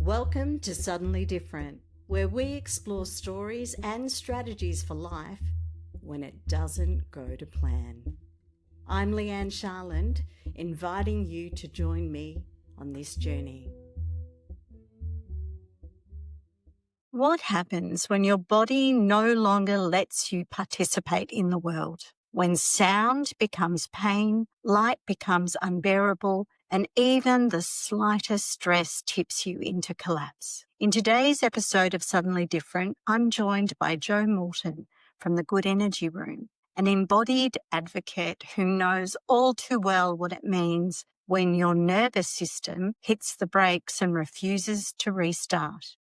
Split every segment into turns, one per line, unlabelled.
Welcome to Suddenly Different, where we explore stories and strategies for life when it doesn't go to plan. I'm Leigh-Anne Charland, inviting you to join me on this journey. What happens when your body no longer lets you participate in the world? When sound becomes pain, light becomes unbearable, and even the slightest stress tips you into collapse. In today's episode of Suddenly Different, I'm joined by Jo Morton from the Good Energy Room, an embodied advocate who knows all too well what it means when your nervous system hits the brakes and refuses to restart.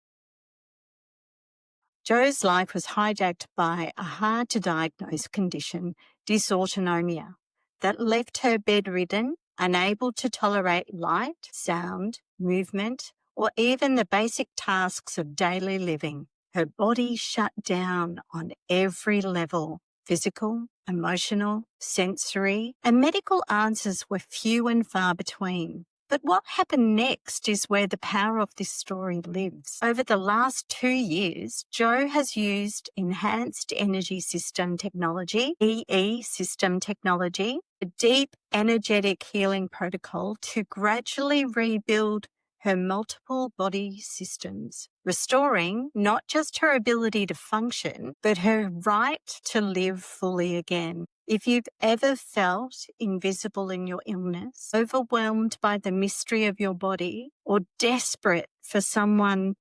Jo's life was hijacked by a hard-to-diagnose condition, dysautonomia, that left her bedridden, unable to tolerate light, sound, movement, or even the basic tasks of daily living. Her body shut down on every level: physical, emotional, sensory, and medical answers were few and far between. But what happened next is where the power of this story lives. Over the last 2 years, Jo has used enhanced energy system technology, EE system technology, a deep energetic healing protocol to gradually rebuild her multiple body systems, restoring not just her ability to function, but her right to live fully again. If you've ever felt invisible in your illness, overwhelmed by the mystery of your body, or desperate for something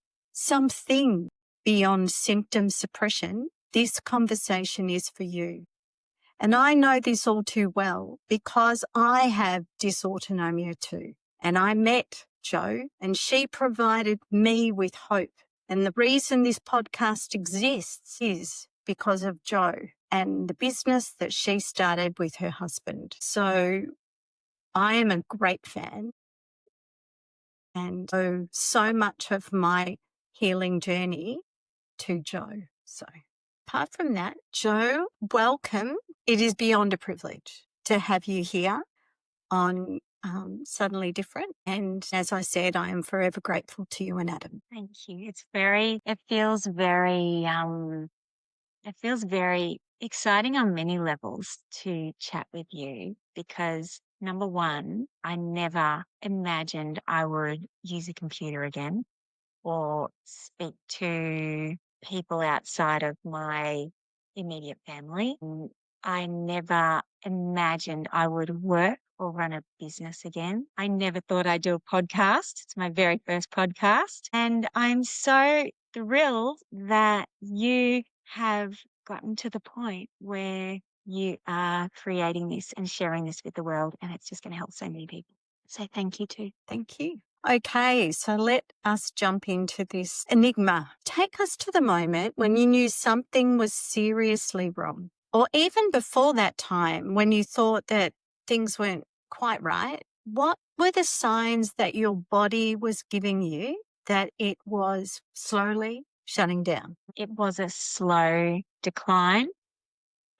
beyond symptom suppression, this conversation is for you. And I know this all too well because I have dysautonomia too. And I met Jo, and she provided me with hope. And the reason this podcast exists is because of Jo and the business that she started with her husband. So I am a great fan, and owe so much of my healing journey to Jo. So apart from that, Jo, welcome. It is beyond a privilege to have you here on Suddenly Different. And as I said, I am forever grateful to you and Adam.
Thank you. It feels very exciting on many levels to chat with you because number one, I never imagined I would use a computer again or speak to people outside of my immediate family. I never imagined I would work or run a business again. I never thought I'd do a podcast. It's my very first podcast. And I'm so thrilled that you have gotten to the point where you are creating this and sharing this with the world, and it's just going to help so many people. So thank you too.
Thank you. Okay, so let us jump into this enigma. Take us to the moment when you knew something was seriously wrong, or even before that time when you thought that things weren't quite right. What were the signs that your body was giving you that it was slowly shutting down?
It was a slow decline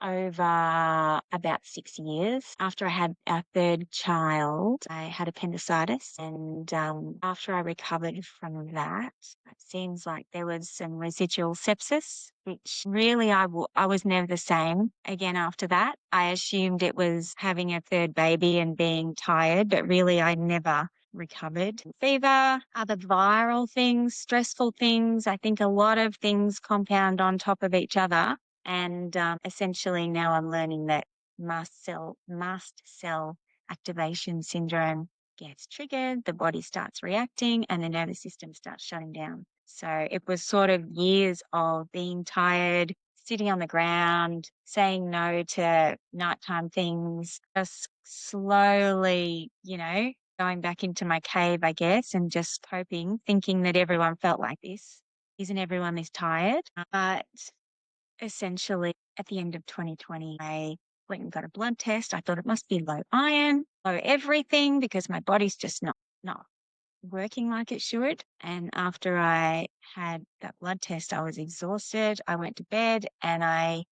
over about 6 years. After I had our third child, I had appendicitis. And after I recovered from that, it seems like there was some residual sepsis, which really I was never the same again after that. I assumed it was having a third baby and being tired, but really I never recovered. Fever, other viral things, stressful things. I think a lot of things compound on top of each other. And essentially now I'm learning that mast cell activation syndrome gets triggered, the body starts reacting, and the nervous system starts shutting down. So it was sort of years of being tired, sitting on the ground, saying no to nighttime things, just slowly, going back into my cave, I guess, and just thinking that everyone felt like this. Isn't everyone this tired? But essentially, at the end of 2020, I went and got a blood test. I thought it must be low iron, low everything, because my body's just not working like it should. And after I had that blood test, I was exhausted. I went to bed and I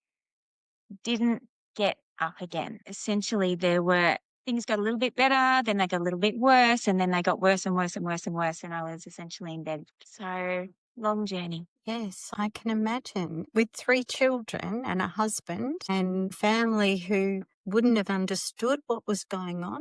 didn't get up again. Essentially, there were things got a little bit better, then they got a little bit worse, and then they got worse and worse and worse and worse, and I was essentially in bed. So long journey.
Yes, I can imagine. With 3 children and a husband and family who wouldn't have understood what was going on,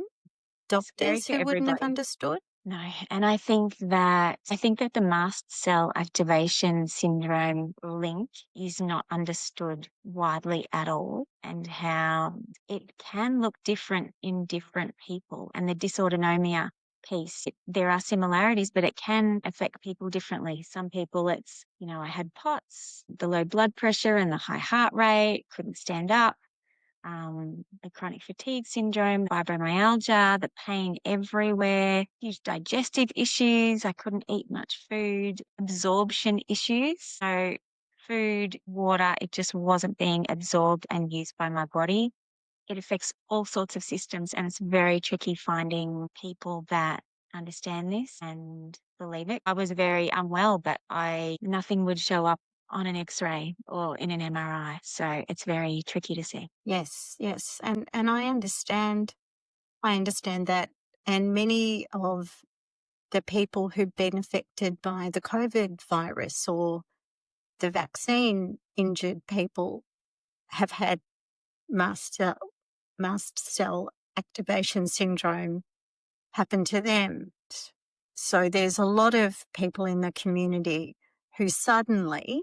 It's scary
doctors
for
who wouldn't have
everybody.
understood.
No, and I think that the mast cell activation syndrome link is not understood widely at all, and how it can look different in different people. And the dysautonomia piece, there are similarities, but it can affect people differently. Some people it's, I had POTS, the low blood pressure and the high heart rate, couldn't stand up. The chronic fatigue syndrome, fibromyalgia, the pain everywhere, huge digestive issues. I couldn't eat much food, absorption issues. So food, water, it just wasn't being absorbed and used by my body. It affects all sorts of systems, and it's very tricky finding people that understand this and believe it. I was very unwell, but nothing would show up on an X-ray or in an MRI. So it's very tricky to see.
Yes, yes. And I understand that. And many of the people who've been affected by the COVID virus or the vaccine injured people have had mast cell, mast cell activation syndrome happen to them. So there's a lot of people in the community who suddenly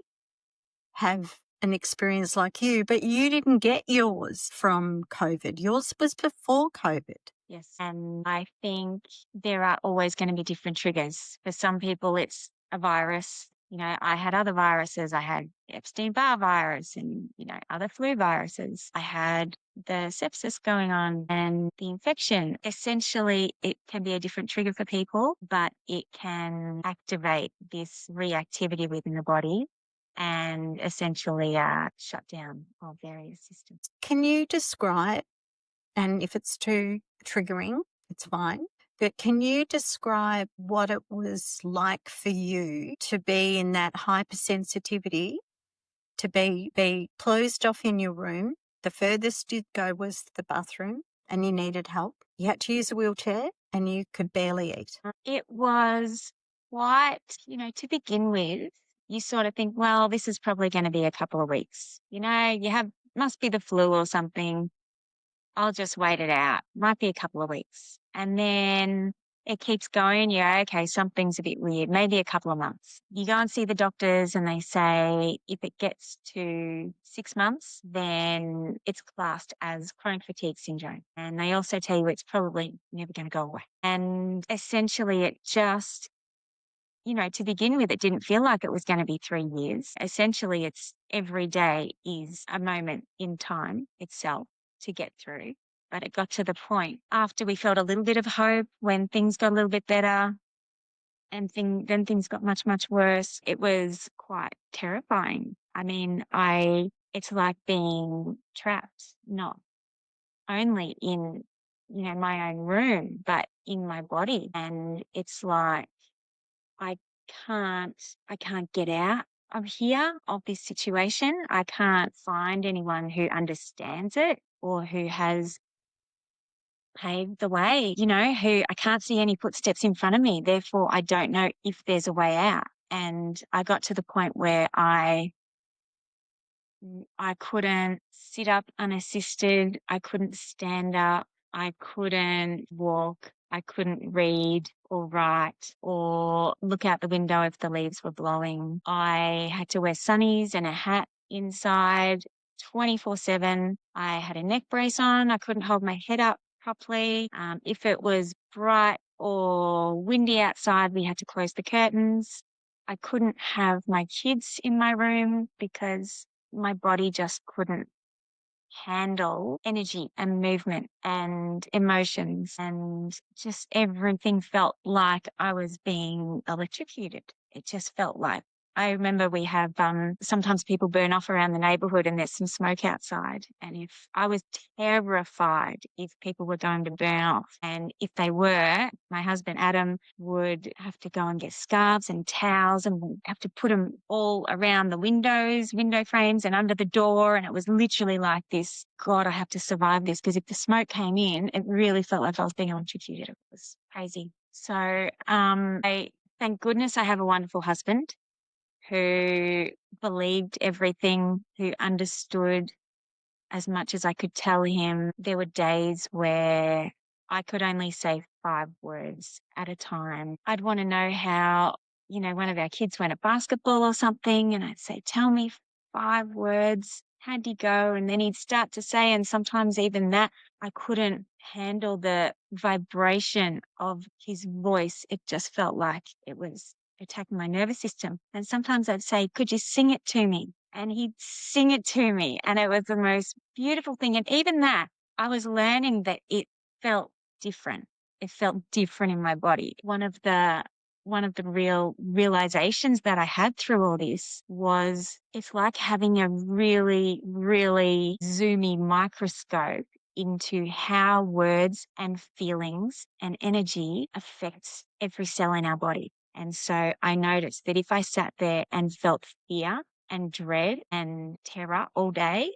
have an experience like you, but you didn't get yours from COVID. Yours was before COVID.
Yes. And I think there are always going to be different triggers. For some people, it's a virus. I had other viruses. I had Epstein-Barr virus and, other flu viruses. I had the sepsis going on and the infection. Essentially, it can be a different trigger for people, but it can activate this reactivity within the body and essentially shut down of various systems.
Can you describe, and if it's too triggering, it's fine, but can you describe what it was like for you to be in that hypersensitivity, to be closed off in your room? The furthest you'd go was the bathroom and you needed help. You had to use a wheelchair and you could barely eat.
It was quite, to begin with, you sort of think, well, this is probably going to be a couple of weeks. Must be the flu or something. I'll just wait it out. Might be a couple of weeks. And then it keeps going. Yeah, okay, something's a bit weird. Maybe a couple of months. You go and see the doctors and they say if it gets to 6 months, then it's classed as chronic fatigue syndrome. And they also tell you it's probably never going to go away. And essentially it just, to begin with, it didn't feel like it was going to be 3 years. Essentially, it's every day is a moment in time itself to get through. But it got to the point after we felt a little bit of hope, when things got a little bit better and then things got much, much worse. It was quite terrifying. I mean, it's like being trapped, not only in, my own room, but in my body. And it's like, I I can't get out of here, of this situation. I can't find anyone who understands it or who has paved the way, who I can't see any footsteps in front of me. Therefore, I don't know if there's a way out. And I got to the point where I couldn't sit up unassisted. I couldn't stand up. I couldn't walk. I couldn't read or write or look out the window if the leaves were blowing. I had to wear sunnies and a hat inside 24/7. I had a neck brace on. I couldn't hold my head up properly. If it was bright or windy outside, we had to close the curtains. I couldn't have my kids in my room because my body just couldn't handle energy and movement and emotions, and just everything felt like I was being electrocuted. It just felt like I remember we have sometimes people burn off around the neighborhood and there's some smoke outside. And if I was terrified if people were going to burn off, and if they were, my husband Adam would have to go and get scarves and towels and we'd have to put them all around the windows, window frames and under the door. And it was literally like this, God, I have to survive this, because if the smoke came in, it really felt like I was being electrocuted. It was crazy. So thank goodness I have a wonderful husband who believed everything, who understood as much as I could tell him. There were days where I could only say 5 words at a time. I'd want to know how, one of our kids went at basketball or something, and I'd say, tell me 5 words. How'd he go? And then he'd start to say, and sometimes even that, I couldn't handle the vibration of his voice. It just felt like it was attacking my nervous system. And sometimes I'd say, could you sing it to me? And he'd sing it to me. And it was the most beautiful thing. And even that, I was learning that it felt different. It felt different in my body. One of the real realizations that I had through all this was it's like having a really, really zoomy microscope into how words and feelings and energy affects every cell in our body. And so I noticed that if I sat there and felt fear and dread and terror all day,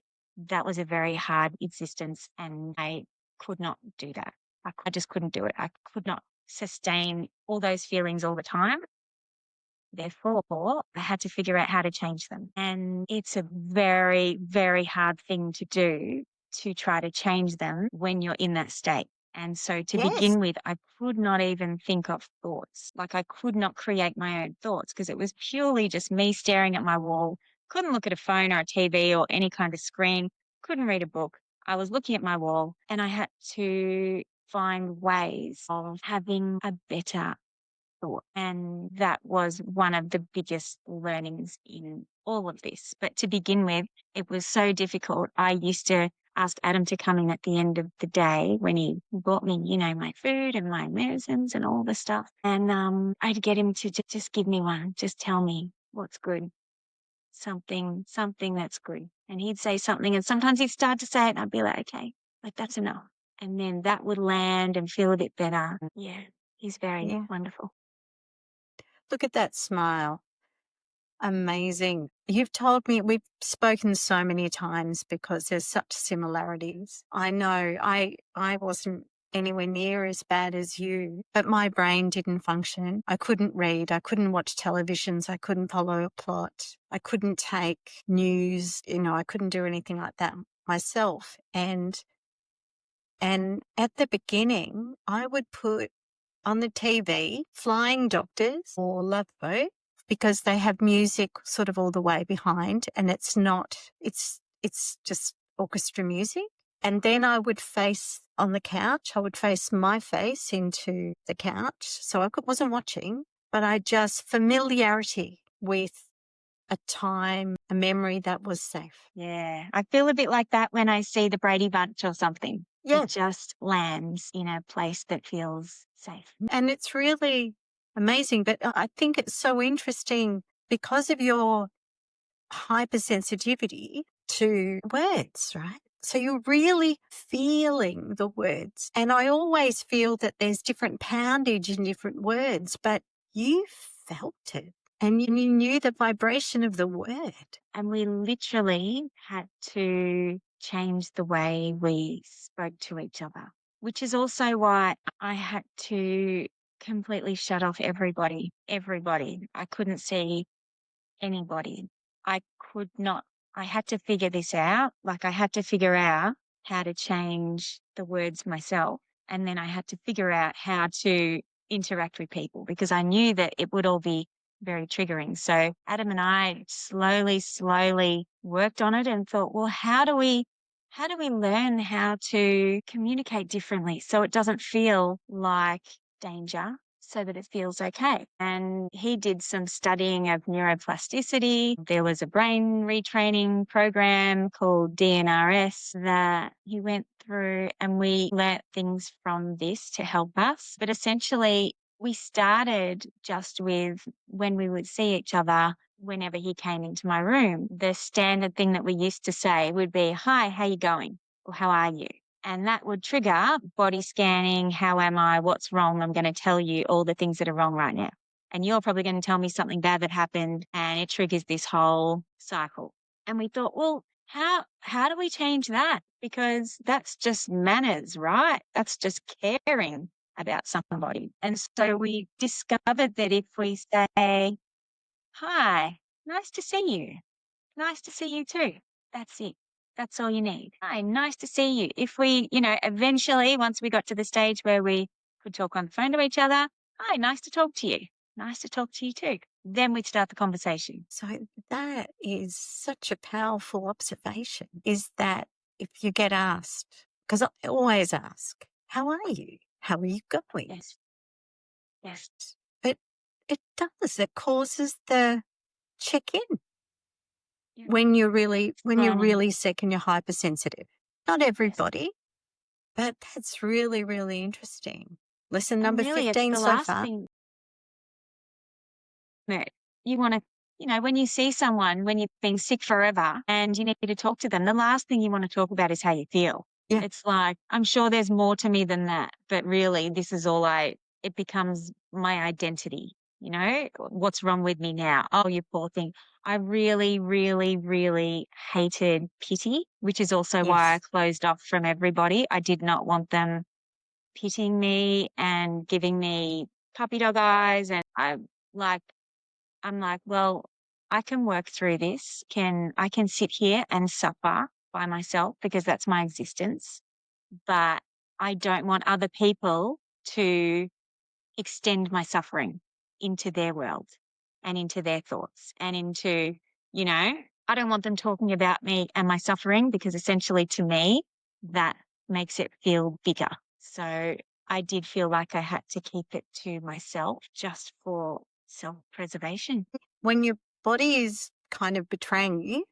that was a very hard existence, and I could not do that. I just couldn't do it. I could not sustain all those feelings all the time. Therefore, I had to figure out how to change them. And it's a very, very hard thing to do, to try to change them when you're in that state. And so to
Yes.
begin with, I could not even think of thoughts. Like I could not create my own thoughts because it was purely just me staring at my wall. Couldn't look at a phone or a TV or any kind of screen. Couldn't read a book. I was looking at my wall, and I had to find ways of having a better thought. And that was one of the biggest learnings in all of this. But to begin with, it was so difficult. I used to ask Adam to come in at the end of the day when he bought me, my food and my medicines and all the stuff. And I'd get him to just give me one, just tell me what's good. Something that's good. And he'd say something, and sometimes he'd start to say it, and I'd be like, okay, like that's enough. And then that would land and feel a bit better. Yeah, he's very wonderful.
Look at that smile. Amazing. You've told me, we've spoken so many times because there's such similarities. I know I wasn't anywhere near as bad as you, but my brain didn't function. I couldn't read. I couldn't watch televisions. I couldn't follow a plot. I couldn't take news. I couldn't do anything like that myself. And at the beginning, I would put on the TV Flying Doctors or Love Boat, because they have music sort of all the way behind, and it's just orchestra music. And then I would face on the couch, I would face my face into the couch. So I wasn't watching, but I just familiarity with a time, a memory that was safe.
Yeah, I feel a bit like that when I see the Brady Bunch or something.
Yeah.
It just lands in a place that feels safe.
And it's really amazing. But I think it's so interesting because of your hypersensitivity to words, right? So you're really feeling the words. And I always feel that there's different poundage in different words, but you felt it and you knew the vibration of the word.
And we literally had to change the way we spoke to each other, which is also why I had to completely shut off everybody. I couldn't see anybody. I had to figure this out. Like I had to figure out how to change the words myself. And then I had to figure out how to interact with people because I knew that it would all be very triggering. So Adam and I slowly worked on it and thought, well, how do we learn how to communicate differently so it doesn't feel like danger, so that it feels okay? And he did some studying of neuroplasticity. There was a brain retraining program called DNRS that he went through, and we learnt things from this to help us. But essentially, we started just with when we would see each other, whenever he came into my room, the standard thing that we used to say would be, "Hi, how you going?" or "How are you?" And that would trigger body scanning. How am I? What's wrong? I'm going to tell you all the things that are wrong right now. And you're probably going to tell me something bad that happened, and it triggers this whole cycle. And we thought, well, how do we change that? Because that's just manners, right? That's just caring about somebody. And so we discovered that if we say, "Hi, nice to see you. Nice to see you too." That's it. That's all you need. "Hi, nice to see you." If we, eventually, once we got to the stage where we could talk on the phone to each other, "Hi, nice to talk to you. Nice to talk to you too." Then we'd start the conversation.
So that is such a powerful observation, is that if you get asked, because I always ask, "How are you? How are you going?"
Yes. Yes.
But it does. It causes the check-in
Yeah.
when you're really
And
sick and you're hypersensitive. Not
yes.
everybody, but that's really, really interesting. Lesson
And
number
really, it's
15
the
so
last
far.
thing that you want to, when you see someone, when you've been sick forever and you need to talk to them, the last thing you want to talk about is how you feel.
Yeah.
It's like, I'm sure there's more to me than that, but really, this is all it becomes my identity. What's wrong with me now? Oh, you poor thing. I really, really, really hated pity, which is also why I
Yes.
closed off from everybody. I did not want them pitying me and giving me puppy dog eyes. And I'm like, well, I can work through this. I can sit here and suffer by myself because that's my existence. But I don't want other people to extend my suffering into their world and into their thoughts and into, I don't want them talking about me and my suffering because essentially to me, that makes it feel bigger. So I did feel like I had to keep it to myself just for self-preservation.
When your body is kind of betraying you,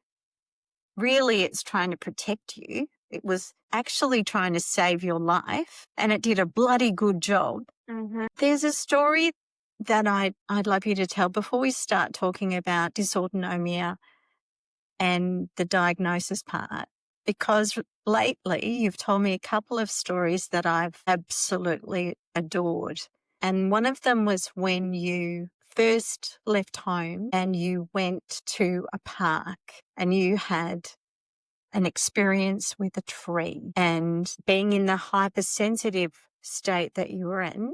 really it's trying to protect you. It was actually trying to save your life, and it did a bloody good job.
Mm-hmm.
There's a story that I'd love you to tell before we start talking about dysautonomia and the diagnosis part, because lately you've told me a couple of stories that I've absolutely adored. And one of them was when you first left home and you went to a park and you had an experience with a tree, and being in the hypersensitive state that you were in.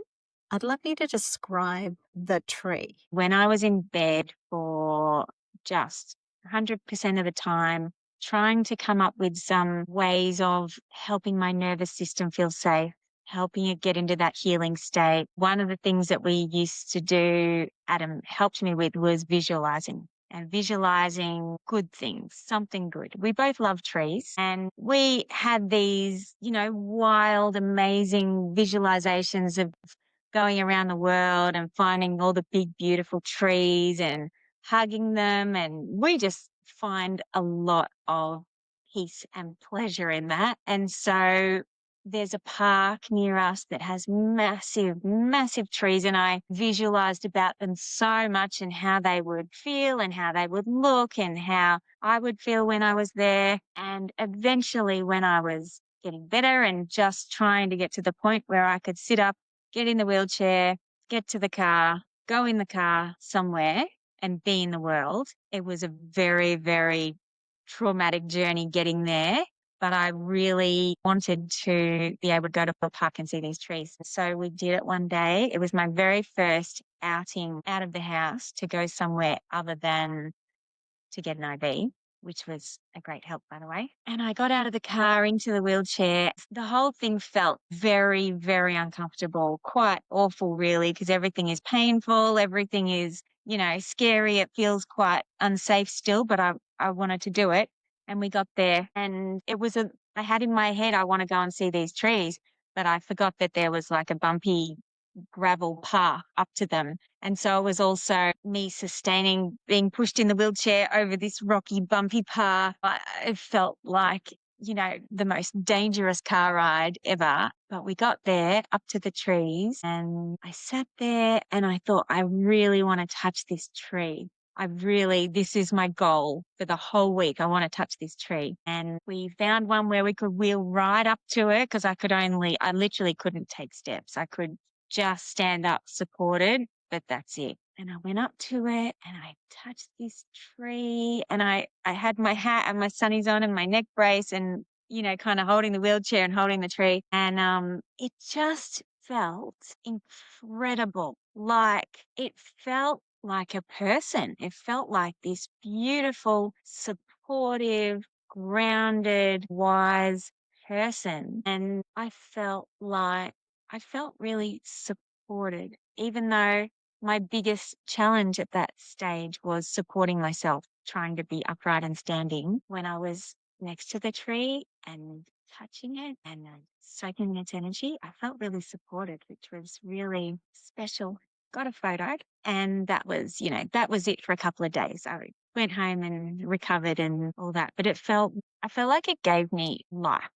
I'd love you to describe the tree.
When I was in bed for just 100% of the time, trying to come up with some ways of helping my nervous system feel safe, helping it get into that healing state. One of the things that we used to do, Adam helped me with, was visualizing. And visualizing good things, something good. We both love trees, and we had these, wild, amazing visualizations of going around the world and finding all the big, beautiful trees and hugging them. And we just find a lot of peace and pleasure in that. And so there's a park near us that has massive, massive trees. And I visualized about them so much and how they would feel and how they would look and how I would feel when I was there. And eventually, when I was getting better and just trying to get to the point where I could sit up, get in the wheelchair, get to the car, go in the car somewhere and be in the world. It was a very, very traumatic journey getting there, but I really wanted to be able to go to a park and see these trees. So we did it one day. It was my very first outing out of the house to go somewhere other than to get an IV, which was a great help, by the way. And I got out of the car into the wheelchair. The whole thing felt very, very uncomfortable, quite awful, really, because everything is painful. Everything is, scary. It feels quite unsafe still, but I wanted to do it. And we got there, and I had in my head, I want to go and see these trees, but I forgot that there was like a bumpy gravel path up to them. And so it was also me sustaining being pushed in the wheelchair over this rocky, bumpy path. It felt like, the most dangerous car ride ever. But we got there up to the trees and I sat there and I thought, I really want to touch this tree. this is my goal for the whole week. I want to touch this tree. And we found one where we could wheel right up to it because I literally couldn't take steps. I could just stand up supported, but that's it. And I went up to it and I touched this tree and I had my hat and my sunnies on and my neck brace and, kind of holding the wheelchair and holding the tree. And it just felt incredible. It felt like a person. It felt like this beautiful, supportive, grounded, wise person. And I felt really supported, even though my biggest challenge at that stage was supporting myself, trying to be upright and standing. When I was next to the tree and touching it and soaking its energy, I felt really supported, which was really special. Got a photo, and that was it for a couple of days. I went home and recovered and all that, but I felt like it gave me life.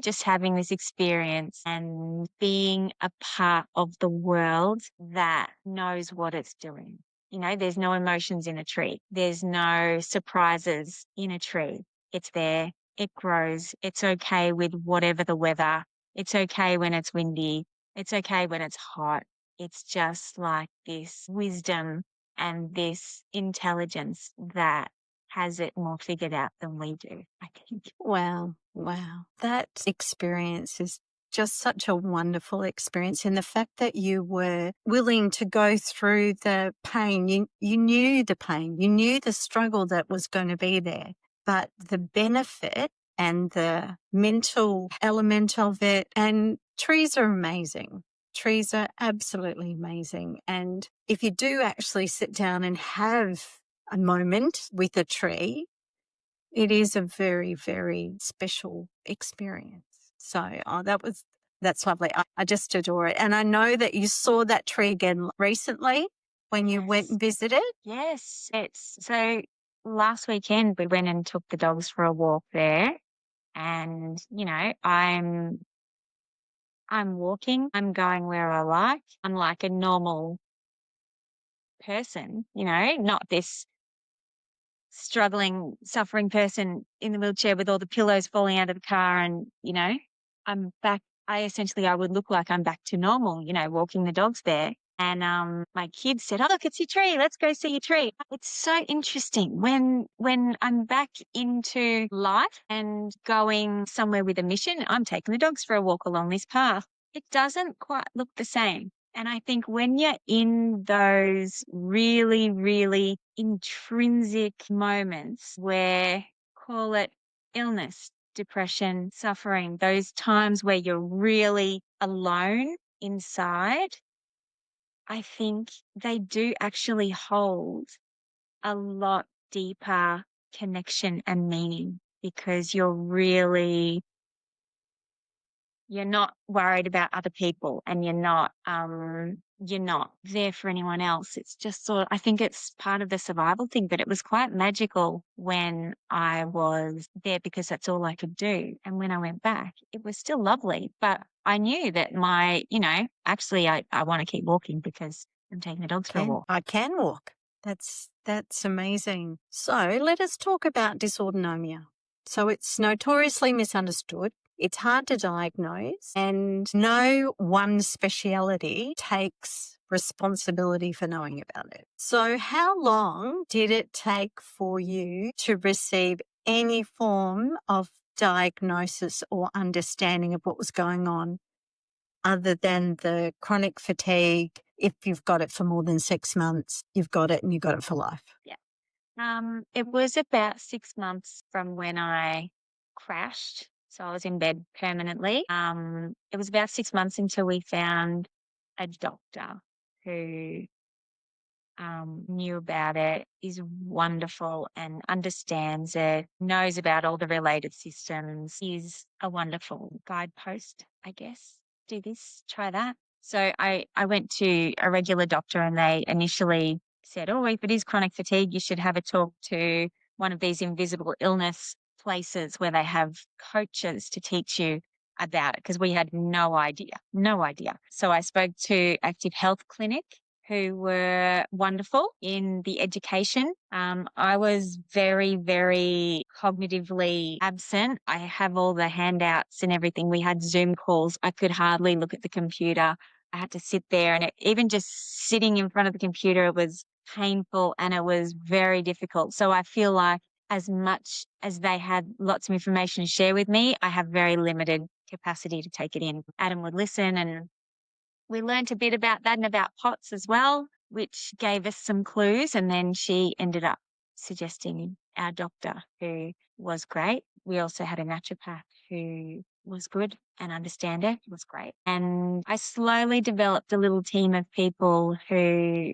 Just having this experience and being a part of the world that knows what it's doing. There's no emotions in a tree. There's no surprises in a tree. It's there. It grows. It's okay with whatever the weather. It's okay when it's windy. It's okay when it's hot. It's just like this wisdom and this intelligence that has it more figured out than we do, I think.
Wow. Wow. That experience is just such a wonderful experience. And the fact that you were willing to go through the pain, you knew the pain, you knew the struggle that was going to be there, but the benefit and the mental element of it, and trees are amazing. Trees are absolutely amazing. And if you do actually sit down and have a moment with a tree, it is a very, very special experience. So that's lovely. I just adore it. And I know that you saw that tree again recently when you went and visited.
Yes. So last weekend we went and took the dogs for a walk there. And, I'm walking, I'm going where I like. I'm like a normal person, not this struggling, suffering person in the wheelchair with all the pillows falling out of the car. And, I'm back. I would look like I'm back to normal, walking the dogs there. And my kids said, "Oh, look, it's your tree. Let's go see your tree." It's so interesting when I'm back into life and going somewhere with a mission. I'm taking the dogs for a walk along this path. It doesn't quite look the same. And I think when you're in those really, really intrinsic moments where, call it illness, depression, suffering, those times where you're really alone inside, I think they do actually hold a lot deeper connection and meaning because you're not worried about other people and you're not there for anyone else. It's just I think it's part of the survival thing, but it was quite magical when I was there because that's all I could do. And when I went back, it was still lovely, but I knew that actually I want to keep walking because I'm taking the dogs for a walk.
I can walk. That's amazing. So let us talk about dysautonomia. So it's notoriously misunderstood. It's hard to diagnose, and no one speciality takes responsibility for knowing about it. So how long did it take for you to receive any form of diagnosis or understanding of what was going on, other than the chronic fatigue? If you've got it for more than 6 months, you've got it and you've got it for life.
Yeah. It was about 6 months from when I crashed. So I was in bed permanently. It was about 6 months until we found a doctor who knew about it, is wonderful and understands it, knows about all the related systems, is a wonderful guidepost, I guess. Do this, try that. So I went to a regular doctor and they initially said, "Oh, if it is chronic fatigue, you should have a talk to one of these invisible illness places where they have coaches to teach you about it," because we had no idea. So I spoke to Active Health Clinic, who were wonderful in the education. I was very, very cognitively absent. I have all the handouts and everything. We had Zoom calls. I could hardly look at the computer. I had to sit there, and even just sitting in front of the computer was painful and it was very difficult. So I feel like as much as they had lots of information to share with me, I have very limited capacity to take it in. Adam would listen, and we learnt a bit about that and about POTS as well, which gave us some clues. And then she ended up suggesting our doctor, who was great. We also had a naturopath who was good and understander. It was great. And I slowly developed a little team of people who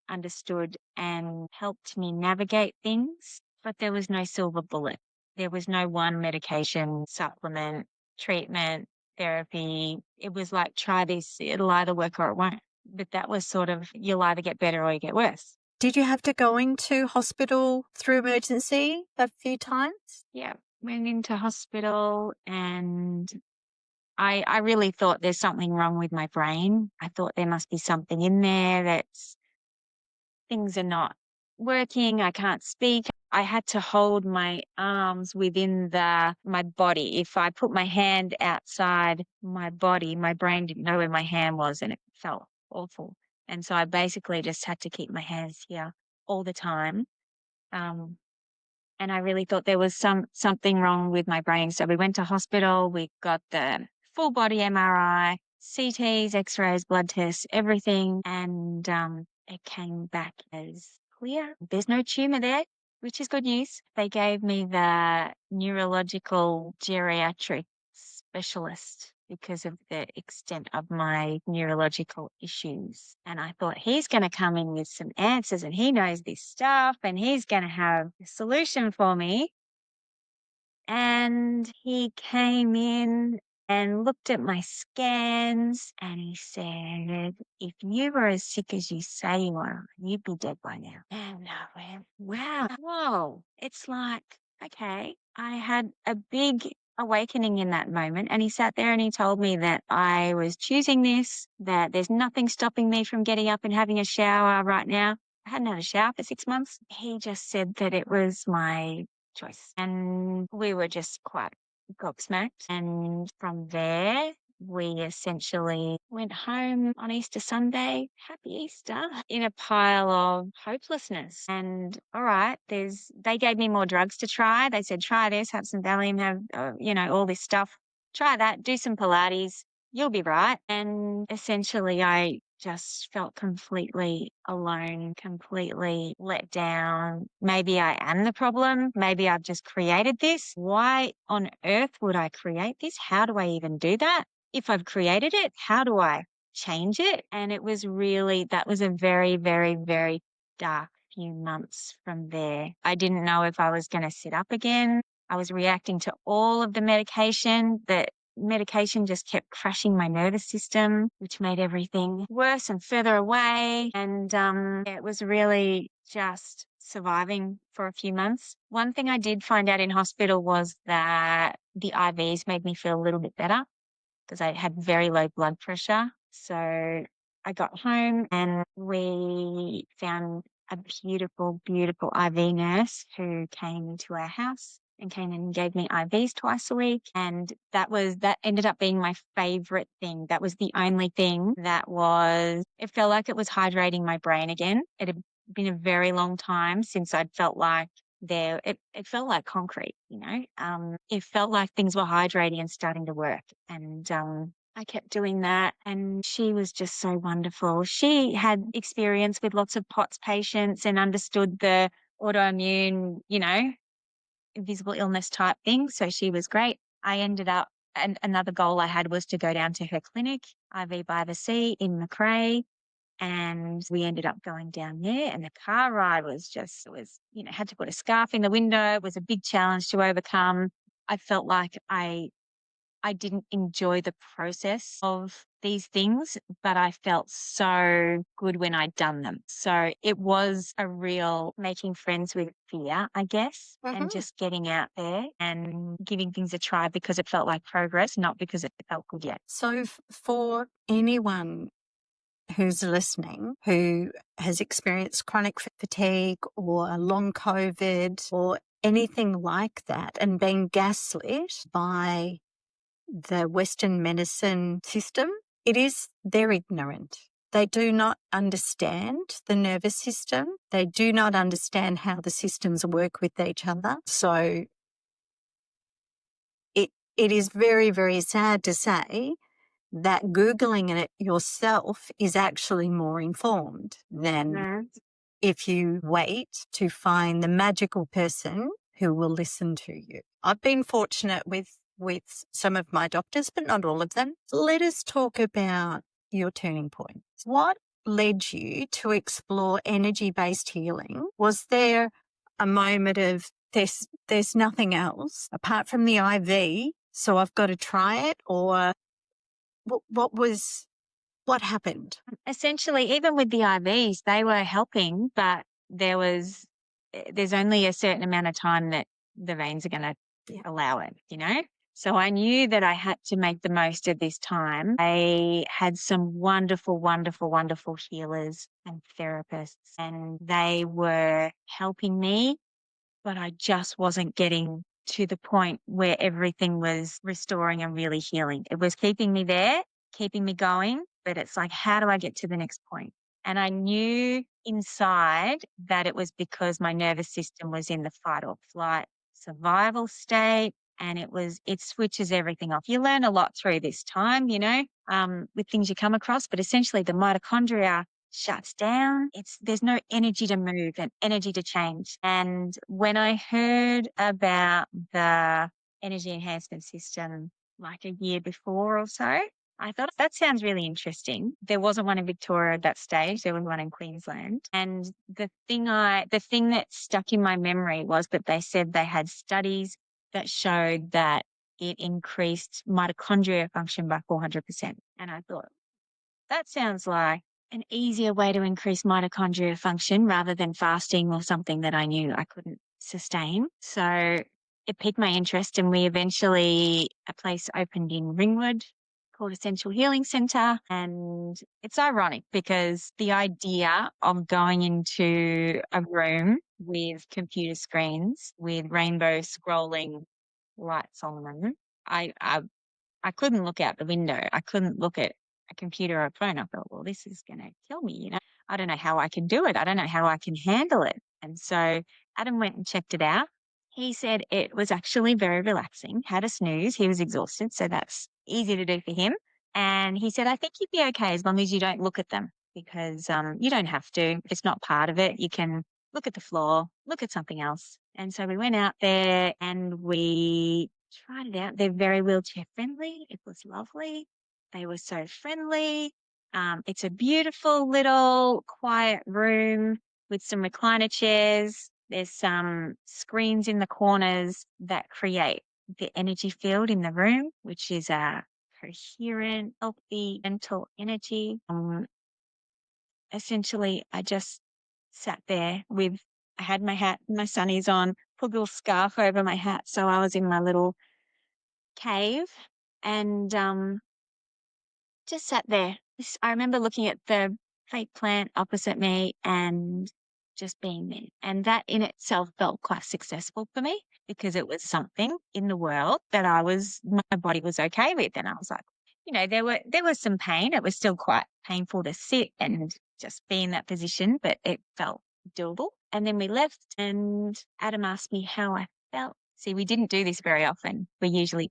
understood and helped me navigate things. But there was no silver bullet. There was no one medication, supplement, treatment, therapy. It was like, try this, it'll either work or it won't. But that was sort of, you'll either get better or you get worse.
Did you have to go into hospital through emergency a few times?
Yeah, went into hospital, and I really thought there's something wrong with my brain. I thought there must be something in there that's, things are not working. I can't speak. I had to hold my arms within my body. If I put my hand outside my body, my brain didn't know where my hand was, and it felt awful. And so I basically just had to keep my hands here all the time. And I really thought there was something wrong with my brain. So we went to hospital. We got the full body MRI, CTs, X-rays, blood tests, everything, and it came back as clear. There's no tumor there, which is good news. They gave me the neurological geriatric specialist because of the extent of my neurological issues. And I thought, he's going to come in with some answers, and he knows this stuff, and he's going to have a solution for me. And he came in and looked at my scans, and he said, if you were as sick as you say you are, you'd be dead by now. And I went, wow, whoa. It's like, okay. I had a big awakening in that moment, and he sat there and he told me that I was choosing this, that there's nothing stopping me from getting up and having a shower right now. I hadn't had a shower for 6 months. He just said that it was my choice. And we were just quite gobsmacked. And from there, we essentially went home on Easter Sunday, happy Easter, in a pile of hopelessness. And all right, they gave me more drugs to try. They said, try this, have some Valium, have, all this stuff. Try that, do some Pilates, you'll be right. And essentially I just felt completely alone, completely let down. Maybe I am the problem. Maybe I've just created this. Why on earth would I create this? How do I even do that? If I've created it, how do I change it? And that was a very, very, very dark few months from there. I didn't know if I was going to sit up again. I was reacting to all of the medication. The medication just kept crashing my nervous system, which made everything worse and further away. And it was really just surviving for a few months. One thing I did find out in hospital was that the IVs made me feel a little bit better, because I had very low blood pressure. So I got home and we found a beautiful, beautiful IV nurse who came into our house and came and gave me IVs twice a week. And that ended up being my favorite thing. That was the only thing it felt like it was hydrating my brain again. It had been a very long time since I'd felt like it felt like concrete, it felt like things were hydrating and starting to work. And I kept doing that, and she was just so wonderful. She had experience with lots of POTS patients and understood the autoimmune, invisible illness type thing. So she was great. I ended up, and another goal I had was to go down to her clinic, IV by the Sea in Macrae. And we ended up going down there, and the car ride had to put a scarf in the window. It was a big challenge to overcome. I felt like I didn't enjoy the process of these things, but I felt so good when I'd done them. So it was a real making friends with fear, I guess, and just getting out there and giving things a try because it felt like progress, not because it felt good yet.
So for anyone who's listening who has experienced chronic fatigue or long COVID or anything like that and been gaslit by the Western medicine system, they're ignorant. They do not understand the nervous system. They do not understand how the systems work with each other. So it is very, very sad to say that Googling it yourself is actually more informed than if you wait to find the magical person who will listen to you. I've been fortunate with some of my doctors, but not all of them. Let us talk about your turning point. What led you to explore energy-based healing? Was there a moment of there's nothing else apart from the IV, so I've got to try it? Or what happened?
Essentially, even with the IVs, they were helping, but there's only a certain amount of time that the veins are going to allow it, you know? So I knew that I had to make the most of this time. I had some wonderful, wonderful, wonderful healers and therapists, and they were helping me, but I just wasn't getting to the point where everything was restoring and really healing. It was keeping me there, keeping me going, but it's like, how do I get to the next point? And I knew inside that it was because my nervous system was in the fight or flight survival state, and it switches everything off. You learn a lot through this time, with things you come across, but essentially the mitochondria shuts down. There's no energy to move and energy to change. And when I heard about the energy enhancement system like a year before or so, I thought that sounds really interesting. There wasn't one in Victoria at that stage. There was one in Queensland. And the thing that stuck in my memory was that they said they had studies that showed that it increased mitochondria function by 400%. And I thought, that sounds like an easier way to increase mitochondria function rather than fasting or something that I knew I couldn't sustain. So it piqued my interest, and a place opened in Ringwood called Essential Healing Centre. And it's ironic because the idea of going into a room with computer screens with rainbow scrolling lights on them, I couldn't look out the window. I couldn't look at a computer or a phone. I thought, well, this is going to kill me. I don't know how I can do it. I don't know how I can handle it. And so Adam went and checked it out. He said it was actually very relaxing, had a snooze. He was exhausted, so that's easy to do for him. And he said, I think you'd be okay as long as you don't look at them, because you don't have to. It's not part of it. You can look at the floor, look at something else. And so we went out there and we tried it out. They're very wheelchair friendly. It was lovely. They were so friendly. It's a beautiful little quiet room with some recliner chairs. There's some screens in the corners that create the energy field in the room, which is a coherent, healthy mental energy. Essentially, I just sat there I had my hat, my sunnies on, put a little scarf over my hat. So I was in my little cave and just sat there. I remember looking at the fake plant opposite me and just being there. And that in itself felt quite successful for me because it was something in the world that my body was okay with. And I was like, there was some pain. It was still quite painful to sit and just be in that position, but it felt doable. And then we left and Adam asked me how I felt. See, we didn't do this very often. We usually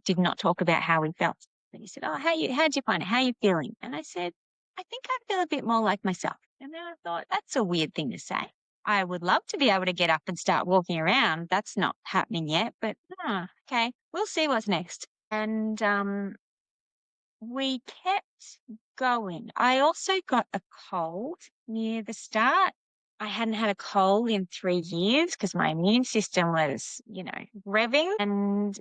did not talk about how we felt. And he said, oh, how'd you find it? How are you feeling? And I said, I think I feel a bit more like myself. And then I thought, that's a weird thing to say. I would love to be able to get up and start walking around. That's not happening yet, but okay, we'll see what's next. And we kept going. I also got a cold near the start. I hadn't had a cold in 3 years because my immune system was, revving. And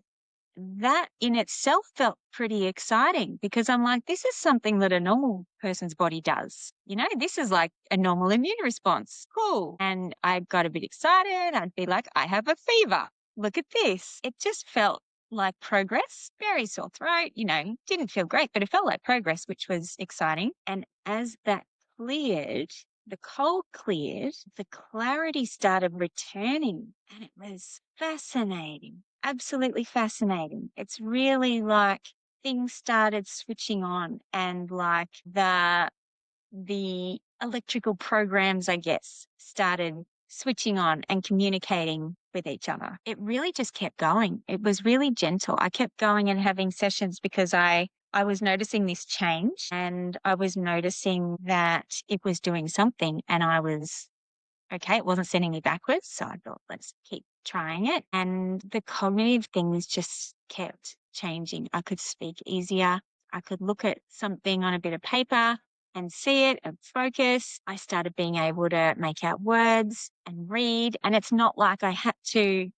that in itself felt pretty exciting because I'm like, this is something that a normal person's body does. This is like a normal immune response. Cool. And I got a bit excited. I'd be like, I have a fever. Look at this. It just felt like progress, very sore throat, didn't feel great, but it felt like progress, which was exciting. And as that cleared, the cold cleared, the clarity started returning, and it was fascinating, absolutely fascinating. It's really like things started switching on, and like the electrical programs, I guess, started switching on and communicating with each other. It really just kept going. It was really gentle. I kept going and having sessions because I was noticing this change, and I was noticing that it was doing something, and I was okay. It wasn't sending me backwards. So I thought, let's keep trying it. And the cognitive things just kept changing. I could speak easier. I could look at something on a bit of paper and see it and focus. I started being able to make out words and read. And it's not like I had to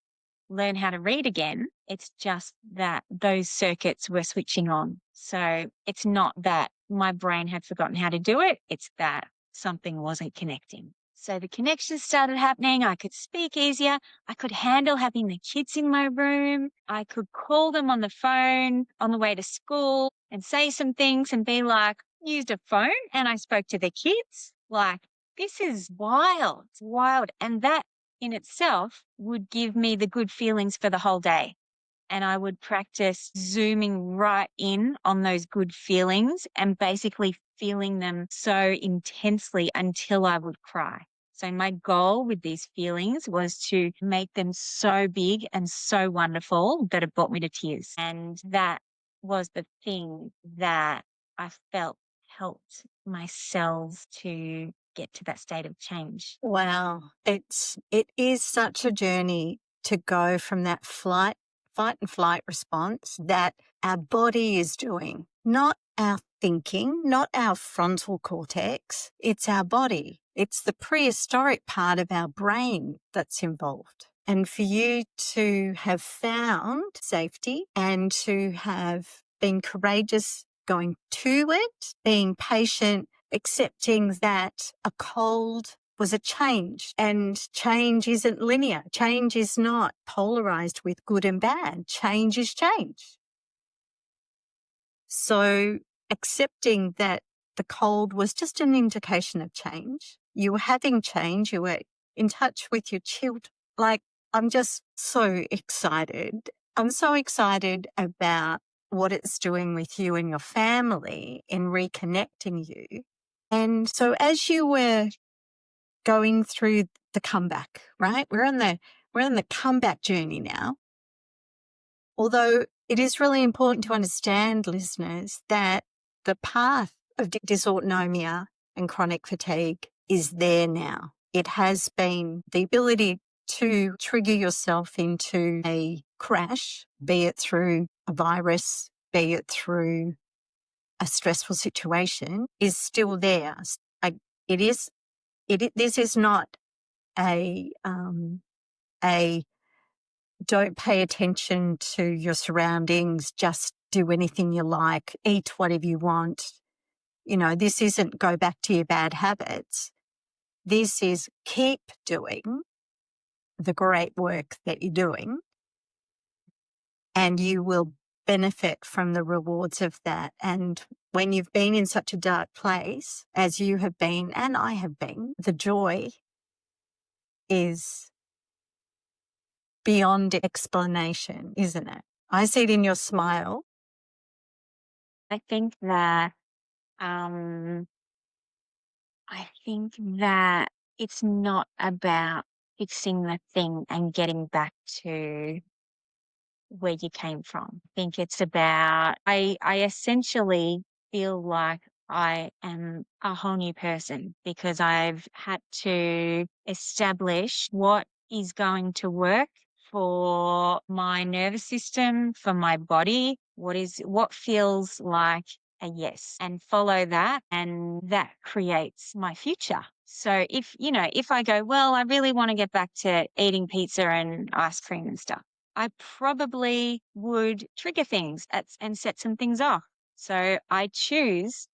learn how to read again. It's just that those circuits were switching on. So it's not that my brain had forgotten how to do it. It's that something wasn't connecting. So the connections started happening. I could speak easier. I could handle having the kids in my room. I could call them on the phone on the way to school and say some things and be like, used a phone and I spoke to the kids. Like, this is wild. It's wild. And that in itself would give me the good feelings for the whole day. And I would practice zooming right in on those good feelings and basically feeling them so intensely until I would cry. So my goal with these feelings was to make them so big and so wonderful that it brought me to tears. And that was the thing that I felt helped my cells to get to that state of change.
Wow. It is such a journey to go from that fight and flight response that our body is doing, not our thinking, not our frontal cortex. It's our body. It's the prehistoric part of our brain that's involved. And for you to have found safety and to have been courageous going to it, being patient, accepting that a cold was a change, and change isn't linear. Change is not polarized with good and bad. Change is change. So accepting that the cold was just an indication of change. You were having change. You were in touch with your children. Like, I'm just so excited. I'm so excited about what it's doing with you and your family in reconnecting you. And so as you were going through the comeback, right? We're on the comeback journey now. Although it is really important to understand, listeners, that the path of dysautonomia and chronic fatigue is there now. It has been the ability to trigger yourself into a crash, be it through a virus, be it through a stressful situation, is still there. This is not a don't pay attention to your surroundings, just do anything you like, eat whatever you want. This isn't go back to your bad habits. This is keep doing the great work that you're doing, and you will benefit from the rewards of that. And when you've been in such a dark place as you have been and I have been, the joy is beyond explanation, isn't it? I see it in your smile.
I think that um, it's not about fixing the thing and getting back to where you came from. I think it's about, I essentially feel like I am a whole new person because I've had to establish what is going to work for my nervous system, for my body, what feels like a yes, and follow that, and that creates my future. So if I go, well, I really want to get back to eating pizza and ice cream and stuff, I probably would trigger things and set some things off. So I choose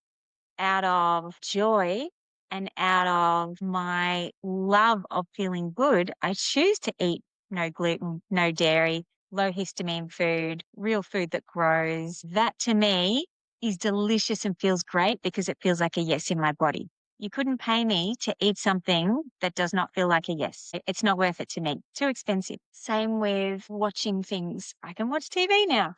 out of joy and out of my love of feeling good, I choose to eat no gluten, no dairy, low histamine food, real food that grows. That to me is delicious and feels great because it feels like a yes in my body. You couldn't pay me to eat something that does not feel like a yes. It's not worth it to me. Too expensive. Same with watching things. I can watch TV now.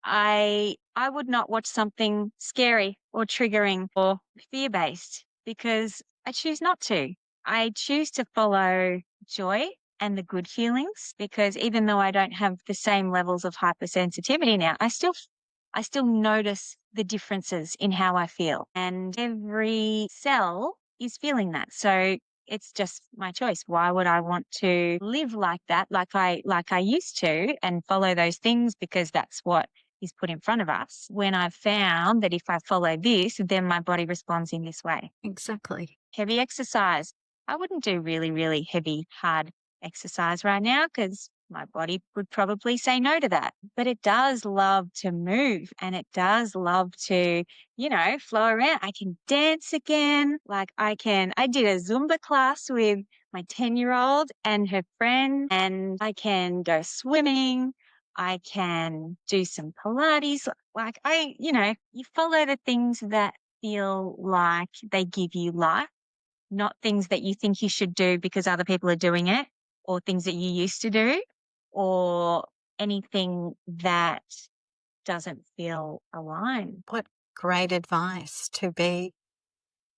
I would not watch something scary or triggering or fear-based because I choose not to. I choose to follow joy and the good feelings because even though I don't have the same levels of hypersensitivity now, I still notice the differences in how I feel. And every cell is feeling that. So it's just my choice. Why would I want to live like that, like I used to, and follow those things because that's what is put in front of us, when I've found that if I follow this, then my body responds in this way.
Exactly.
Heavy exercise. I wouldn't do really, really heavy, hard exercise right now because my body would probably say no to that. But it does love to move and it does love to, flow around. I can dance again. I did a Zumba class with my 10-year-old and her friend, and I can go swimming. I can do some Pilates. You follow the things that feel like they give you life, not things that you think you should do because other people are doing it, or things that you used to do, or anything that doesn't feel aligned.
What great advice to be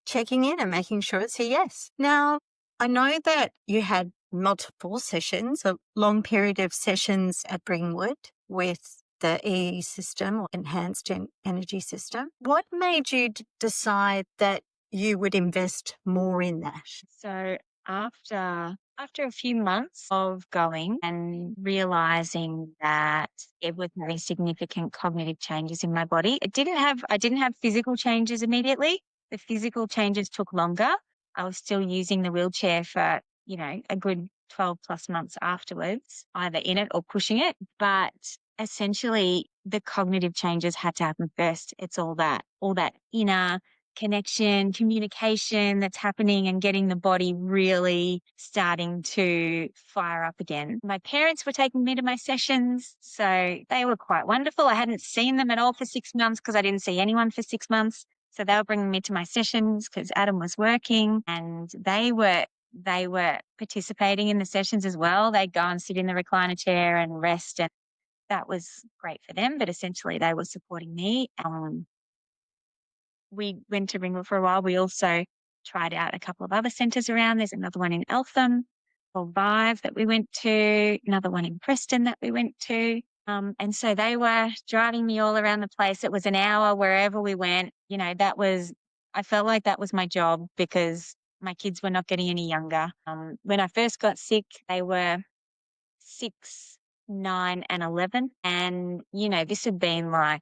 checking in and making sure it's a yes. Now, I know that you had multiple sessions, a long period of sessions at Bringwood with the EE system or enhanced energy system. What made you decide that you would invest more in that?
So after a few months of going and realizing that it was having significant cognitive changes in my body, I didn't have physical changes immediately. The physical changes took longer. I was still using the wheelchair for, a good 12 plus months afterwards, either in it or pushing it. But essentially the cognitive changes had to happen first. It's all that inner connection, communication that's happening and getting the body really starting to fire up again. My parents were taking me to my sessions, so they were quite wonderful. I hadn't seen them at all for 6 months because I didn't see anyone for 6 months. So they were bringing me to my sessions because Adam was working, and they were participating in the sessions as well. They'd go and sit in the recliner chair and rest, and that was great for them, but essentially they were supporting me. We went to Ringwood for a while. We also tried out a couple of other centres around. There's another one in Eltham or Vive that we went to, another one in Preston that we went to. And so they were driving me all around the place. It was an hour wherever we went. I felt like that was my job because my kids were not getting any younger. When I first got sick, they were 6, 9 and 11. And, this had been like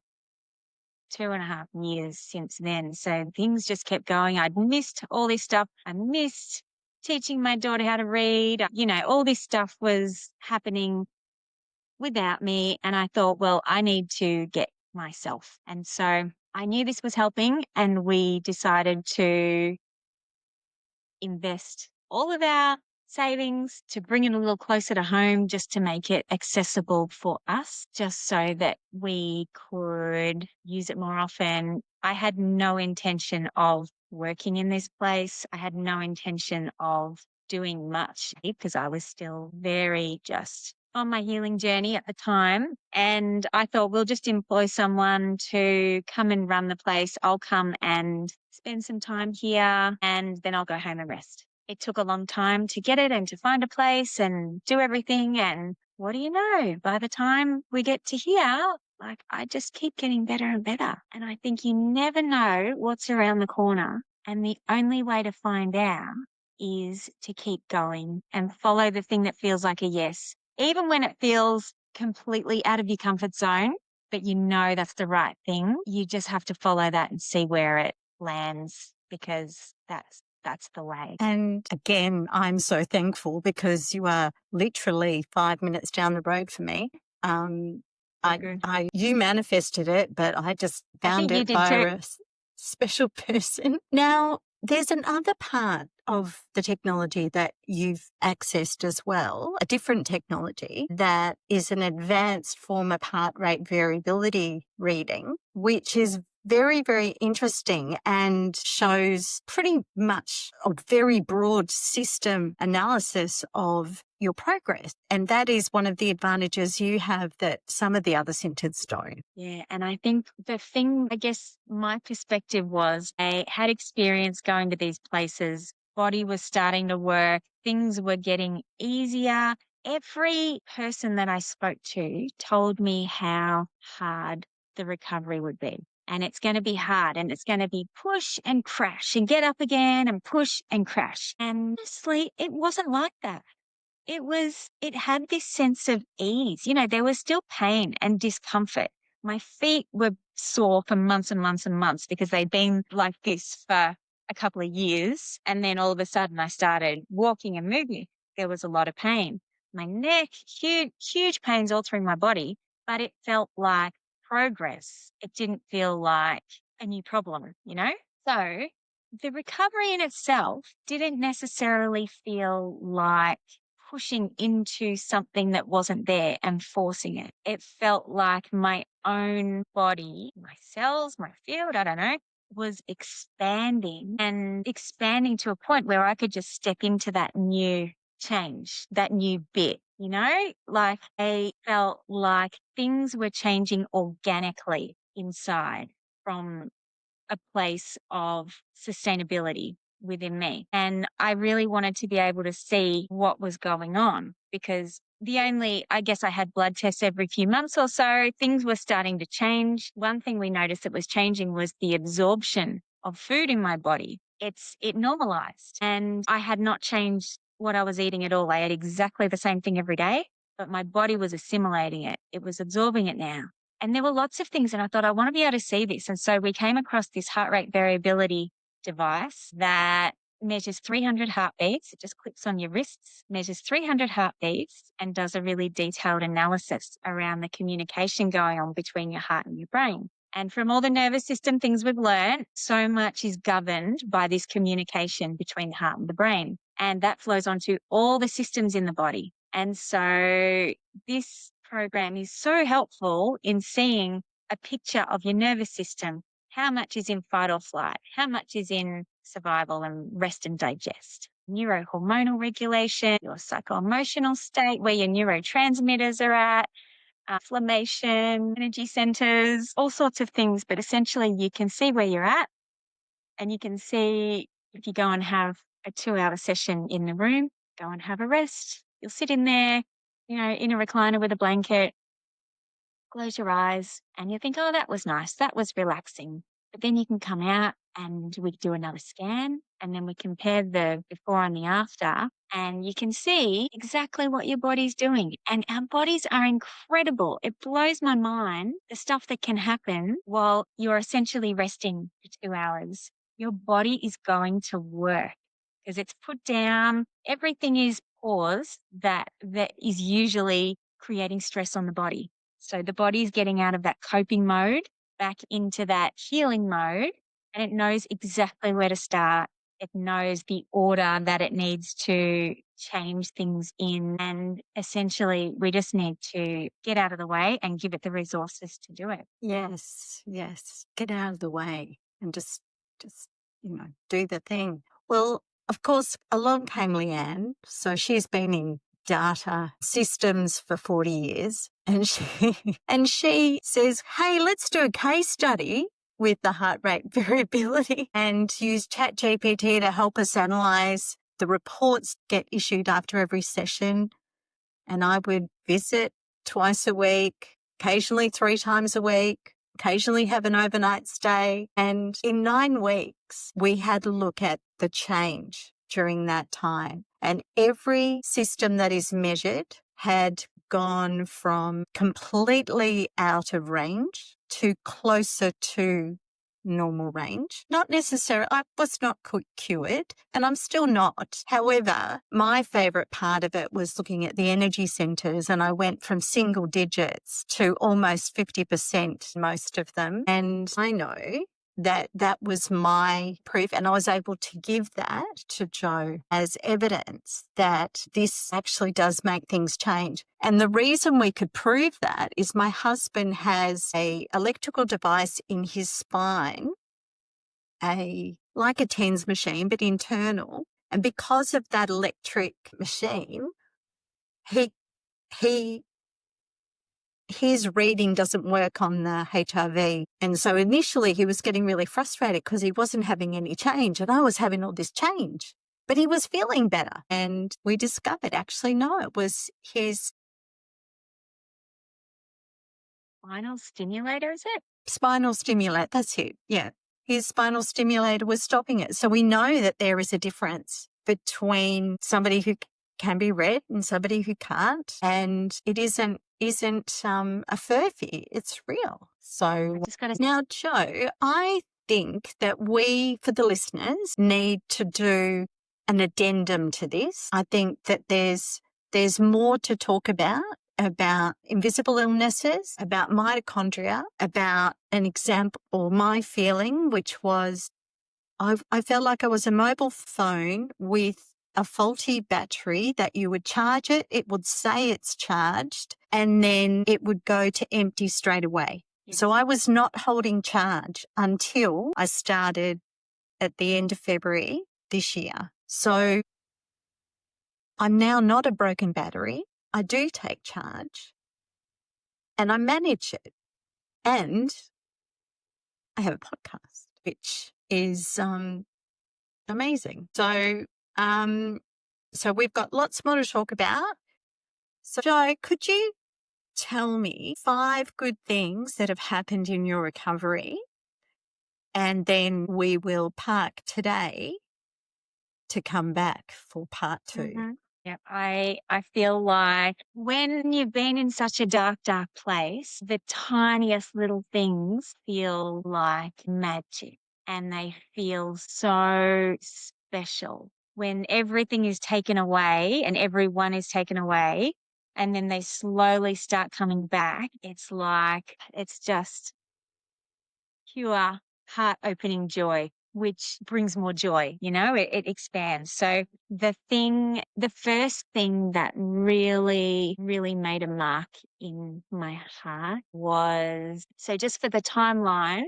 2.5 years since then. So things just kept going. I'd missed all this stuff. I missed teaching my daughter how to read. All this stuff was happening without me. And I thought, well, I need to get myself. And so I knew this was helping, and we decided to invest all of our savings to bring it a little closer to home, just to make it accessible for us, just so that we could use it more often. I had no intention of working in this place. I had no intention of doing much because I was still very just on my healing journey at the time. And I thought, we'll just employ someone to come and run the place. I'll come and spend some time here, and then I'll go home and rest. It took a long time to get it and to find a place and do everything. And what do you know? By the time we get to here, I just keep getting better and better. And I think you never know what's around the corner. And the only way to find out is to keep going and follow the thing that feels like a yes, even when it feels completely out of your comfort zone, but that's the right thing. You just have to follow that and see where it lands, because that's the way.
And again, I'm so thankful because you are literally 5 minutes down the road for me. You manifested it, but I just found
think you
it
did
via
too.
a special person. Now, there's another part of the technology that you've accessed as well, a different technology that is an advanced form of heart rate variability reading, which is very, very interesting and shows pretty much a very broad system analysis of your progress. And that is one of the advantages you have that some of the other centres don't.
Yeah. And I think the thing, I guess my perspective was I had experience going to these places, body was starting to work, things were getting easier. Every person that I spoke to told me how hard the recovery would be. And it's going to be hard and it's going to be push and crash and get up again and push and crash. And honestly, it wasn't like that. It had this sense of ease. You know, there was still pain and discomfort. My feet were sore for months and months and months because they'd been like this for a couple of years. And then all of a sudden I started walking and moving. There was a lot of pain. My neck, huge pains all through my body, but it felt like progress. It didn't feel like a new problem, you know? So the recovery in itself didn't necessarily feel like pushing into something that wasn't there and forcing it. It felt like my own body, my cells, my field, I don't know, was expanding and expanding to a point where I could just step into that new change, that new bit, you know, like I felt like things were changing organically inside from a place of sustainability within me. And I really wanted to be able to see what was going on because I guess I had blood tests every few months or so. Things were starting to change. One thing we noticed that was changing was the absorption of food in my body. It normalized and I had not changed what I was eating at all. I ate exactly the same thing every day, but my body was assimilating it. It was absorbing it now. And there were lots of things. And I thought, I want to be able to see this. And so we came across this heart rate variability device that measures 300 heartbeats. It just clips on your wrists, measures 300 heartbeats and does a really detailed analysis around the communication going on between your heart and your brain. And from all the nervous system things we've learned, so much is governed by this communication between the heart and the brain. And that flows onto all the systems in the body. And so this program is so helpful in seeing a picture of your nervous system, how much is in fight or flight, how much is in survival and rest and digest, neurohormonal regulation, your psycho-emotional state, where your neurotransmitters are at, inflammation, energy centers, all sorts of things. But essentially you can see where you're at and you can see if you go and have a 2-hour session in the room, go and have a rest. You'll sit in there, you know, in a recliner with a blanket, close your eyes and you think, oh, that was nice. That was relaxing. But then you can come out and we do another scan and then we compare the before and the after and you can see exactly what your body's doing. And our bodies are incredible. It blows my mind, the stuff that can happen while you're essentially resting for 2 hours. Your body is going to work because it's put down. Everything is paused that is usually creating stress on the body. So the body is getting out of that coping mode back into that healing mode and it knows exactly where to start. It knows the order that it needs to change things in. And essentially we just need to get out of the way and give it the resources to do it.
Yes. Get out of the way and just, do the thing. Well, of course, along came Leigh-Anne. So she's been in data systems for 40 years and she says, hey, let's do a case study with the heart rate variability and use ChatGPT to help us analyze the reports get issued after every session. And I would visit twice a week, occasionally 3 times a week, occasionally have an overnight stay. And in 9 weeks, we had a look at the change during that time. And every system that is measured had gone from completely out of range to closer to normal range. Not necessarily, I was not cured and I'm still not. However, my favourite part of it was looking at the energy centres, and I went from single digits to almost 50%, most of them. And I know that was my proof, and I was able to give that to Jo as evidence that this actually does make things change. And the reason we could prove that is my husband has a electrical device in his spine, like a TENS machine, but internal. And because of that electric machine, he his reading doesn't work on the HRV. And so initially he was getting really frustrated because he wasn't having any change and I was having all this change. But he was feeling better. And we discovered actually, no, it was his
Spinal stimulator, is it?
spinal stimulator. That's it. Yeah. His spinal stimulator was stopping it. So we know that there is a difference between somebody who can be read and somebody who can't. And it isn't a furphy, it's real. So now, Jo, I think that we, for the listeners, need to do an addendum to this. I think that there's more to talk about invisible illnesses, about mitochondria, about an example, or my feeling, which was I felt like I was a mobile phone with a faulty battery that you would charge it, it would say it's charged, and then it would go to empty straight away. Yes. So I was not holding charge until I started at the end of February this year. So I'm now not a broken battery. I do take charge and I manage it. And I have a podcast, which is amazing. So we've got lots more to talk about. So, Jo, could you tell me 5 good things that have happened in your recovery? And then we will park today to come back for part 2.
Mm-hmm. Yeah, I feel like when you've been in such a dark, dark place, the tiniest little things feel like magic and they feel so special. When everything is taken away and everyone is taken away and then they slowly start coming back, it's like it's just pure heart-opening joy, which brings more joy, it expands. So the first thing that really, really made a mark in my heart was, so just for the timeline,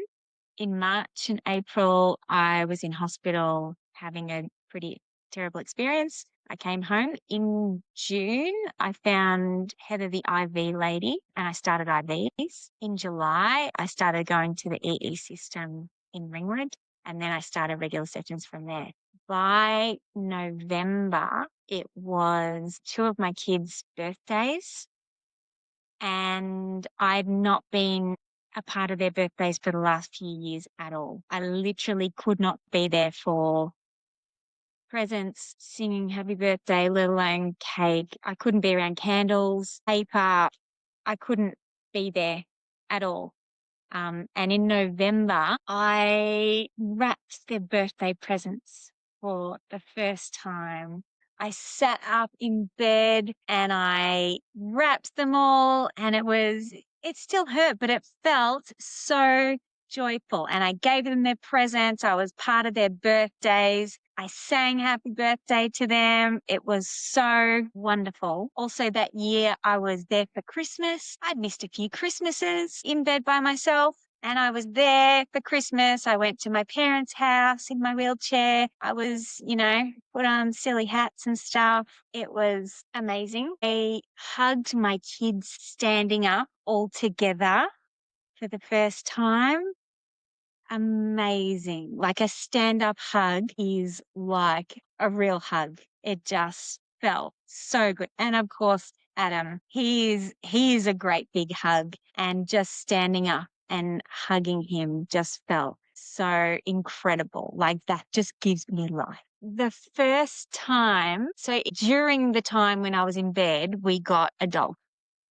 in March and April, I was in hospital having a pretty terrible experience. I came home. In June, I found Heather the IV lady and I started IVs. In July, I started going to the EE system in Ringwood and then I started regular sessions from there. By November, it was 2 of my kids' birthdays and I'd not been a part of their birthdays for the last few years at all. I literally could not be there for presents, singing happy birthday, let alone cake. I couldn't be around candles, paper. I couldn't be there at all. And in November, I wrapped their birthday presents for the first time. I sat up in bed and I wrapped them all and it still hurt, but it felt so joyful. And I gave them their presents. I was part of their birthdays. I sang happy birthday to them. It was so wonderful. Also that year I was there for Christmas. I'd missed a few Christmases in bed by myself. And I was there for Christmas. I went to my parents' house in my wheelchair. I was, put on silly hats and stuff. It was amazing. I hugged my kids standing up all together for the first time. Amazing. Like a stand-up hug is like a real hug. It just felt so good. And of course, Adam, he is a great big hug, and just standing up and hugging him just felt so incredible. Like that just gives me life. The first time, so during the time when I was in bed, we got a dog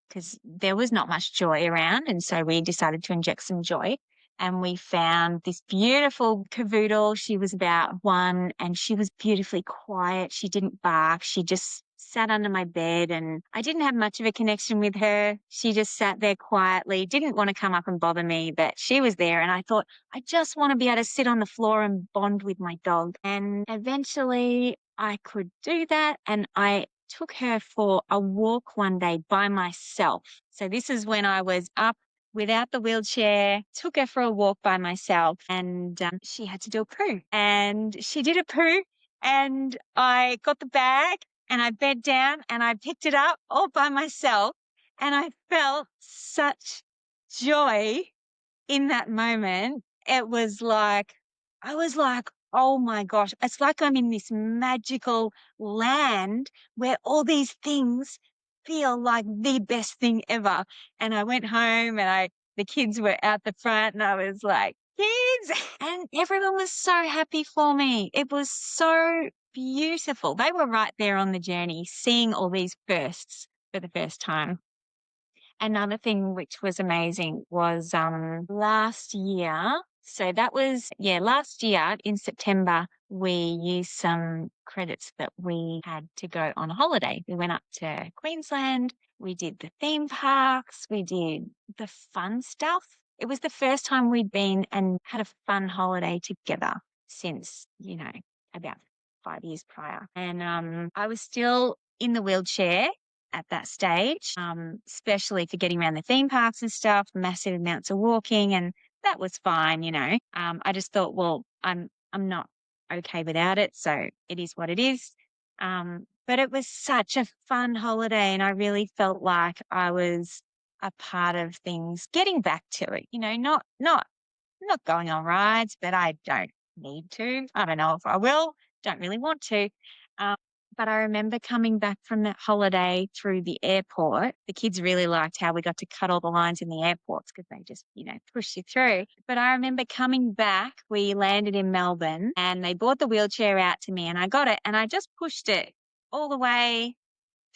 because there was not much joy around. And so we decided to inject some joy. And we found this beautiful cavoodle. She was about 1 and she was beautifully quiet. She didn't bark. She just sat under my bed, and I didn't have much of a connection with her. She just sat there quietly, didn't want to come up and bother me, but she was there. And I thought, I just want to be able to sit on the floor and bond with my dog. And eventually I could do that. And I took her for a walk one day by myself. So this is when I was up without the wheelchair, took her for a walk by myself, and she had to do a poo. And she did a poo, and I got the bag and I bent down and I picked it up all by myself, and I felt such joy in that moment. It was like, I was like, oh my gosh, it's like I'm in this magical land where all these things feel like the best thing ever. And I went home, and the kids were out the front, and I was like, kids, and everyone was so happy for me. It was so beautiful. They were right there on the journey, seeing all these firsts for the first time. Another thing which was amazing was last year. So that was, last year in September, we used some credits that we had to go on a holiday. We went up to Queensland. We did the theme parks. We did the fun stuff. It was the first time we'd been and had a fun holiday together since, about 5 years prior. And I was still in the wheelchair at that stage, especially for getting around the theme parks and stuff, massive amounts of walking, and that was fine, I just thought, well, I'm not okay without it, so it is what it is. But it was such a fun holiday, and I really felt like I was a part of things, getting back to it, not going on rides, but I don't need to. I don't know if I will, don't really want to. Um, but I remember coming back from that holiday through the airport. The kids really liked how we got to cut all the lines in the airports because they just, push you through. But I remember coming back, we landed in Melbourne, and they brought the wheelchair out to me, and I got it, and I just pushed it all the way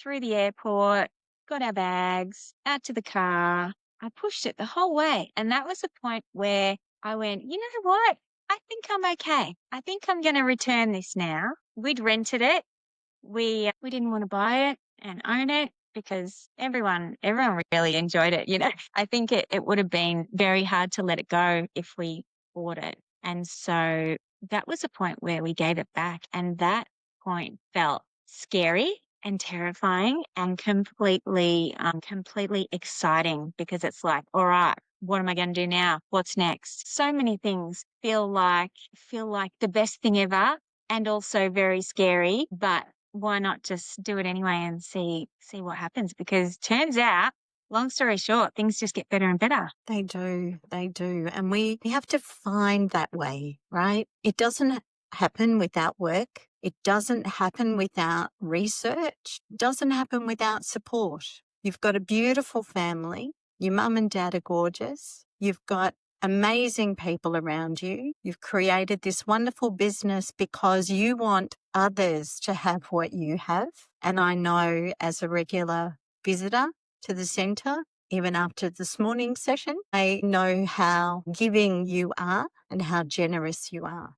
through the airport, got our bags, out to the car. I pushed it the whole way. And that was the point where I went, you know what? I think I'm okay. I think I'm going to return this now. We'd rented it. We didn't want to buy it and own it because everyone really enjoyed it. I think it would have been very hard to let it go if we bought it. And so that was a point where we gave it back. And that point felt scary and terrifying and completely exciting, because it's like, all right, what am I going to do now? What's next? So many things feel like the best thing ever, and also very scary, but why not just do it anyway and see what happens? Because turns out, long story short, things just get better and better.
They do. And we have to find that way, right? It doesn't happen without work. It doesn't happen without research. It doesn't happen without support. You've got a beautiful family. Your mum and dad are gorgeous. You've got amazing people around you. You've created this wonderful business because you want others to have what you have. And I know, as a regular visitor to the centre, even after this morning session, I know how giving you are and how generous you are.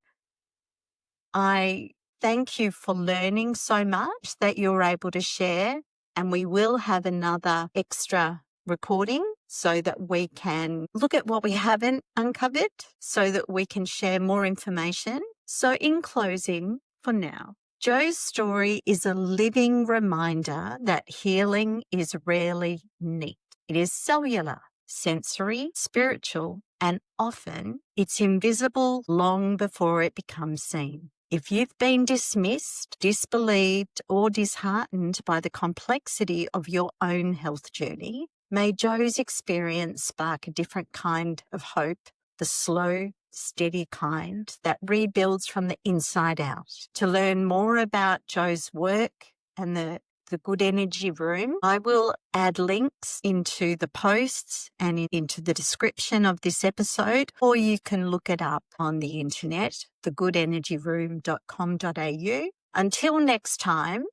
I thank you for learning so much that you're able to share, and we will have another extra recording so that we can look at what we haven't uncovered, so that we can share more information. So in closing, for now, Jo's story is a living reminder that healing is rarely neat. It is cellular, sensory, spiritual, and often it's invisible long before it becomes seen. If you've been dismissed, disbelieved, or disheartened by the complexity of your own health journey, may Jo's experience spark a different kind of hope, the slow, steady kind that rebuilds from the inside out. To learn more about Jo's work and the Good Energy Room, I will add links into the posts and into the description of this episode, or you can look it up on the internet, thegoodenergyroom.com.au. Until next time,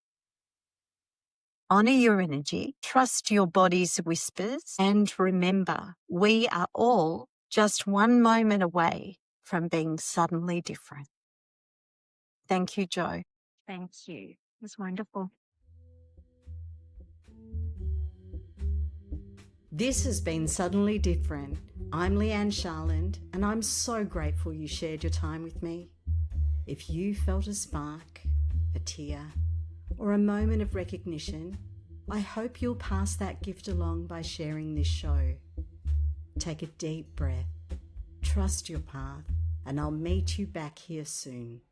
honour your energy, trust your body's whispers, and remember, we are all just one moment away from being suddenly different. Thank you, Jo.
Thank you. It was wonderful.
This has been Suddenly Different. I'm Leigh-Anne Charland, and I'm so grateful you shared your time with me. If you felt a spark, a tear, or a moment of recognition, I hope you'll pass that gift along by sharing this show. Take a deep breath, trust your path, and I'll meet you back here soon.